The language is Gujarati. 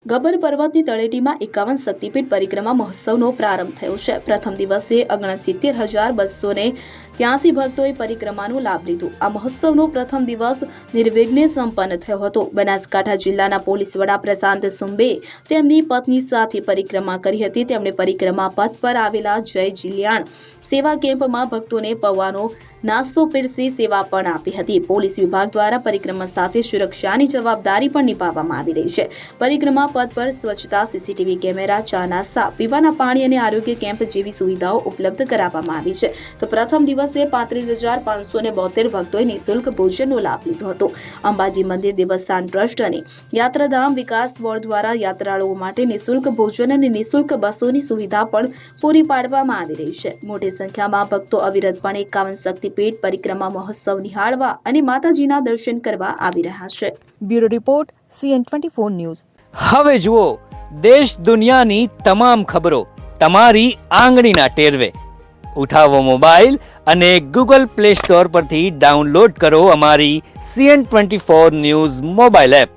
ગબર પર્વતની તળેટીમાં 51 શક્તિપીઠ પરિક્રમા મહોત્સવનો પ્રારંભ થયો છે। પ્રથમ દિવસે 69,283 ભક્તોએ પરિક્રમાનો લાભ લીધો। આ મહોત્સવનો પ્રથમ દિવસ નિર્વિઘ્ને સંપન્ન થયો હતો। બનાસકાંઠા જિલ્લાના પોલીસ વડા પ્રશાંત સુંબે તેમની પત્ની સાથે પરિક્રમા કરી હતી। તેમણે પરિક્રમા પથ પર આવેલા જય જિલ્યાણ સેવા કેમ્પમાં ભક્તોને પૌવાનો નાસ્તો પીરસી સેવા પણ આપી હતી। પોલીસ વિભાગ દ્વારા પરિક્રમા સાથે સુરક્ષાની જવાબદારી પણ નિભાવવામાં આવી રહી છે। પરિક્રમા પથ પર સ્વચ્છતા, સીસીટીવી કેમેરા, ચા નાસ્તા, પીવાના પાણી અને આરોગ્ય કેમ્પ જેવી સુવિધાઓ ઉપલબ્ધ કરાવવામાં આવી છે। તો પ્રથમ દિવસે 35,572 ભક્તોએ નિઃશુલ્ક ભોજનનો લાભ લીધો હતો। અંબાજી મંદિર દેવસ્થાન ટ્રસ્ટ અને યાત્રાધામ વિકાસ બોર્ડ દ્વારા યાત્રાળુઓ માટે નિઃશુલ્ક ભોજન અને નિઃશુલ્ક બસોની સુવિધા પણ પૂરી પાડવામાં આવી રહી છે। મોટી સંખ્યામાં ભક્તો અવિરતપણે 51 શક્તિપીઠ પરિક્રમા મહોત્સવ નિહાળવા અને માતાજીના દર્શન કરવા આવી રહ્યા છે। Bureau report CN24 news. હવે જુઓ દેશ દુનિયાની તમામ ખબરો તમારી આંગળીના ટેરવે। ઉઠાવો મોબાઈલ અને Google Play Store પરથી ડાઉનલોડ કરો અમારી CN24 ન્યૂઝ મોબાઈલ એપ।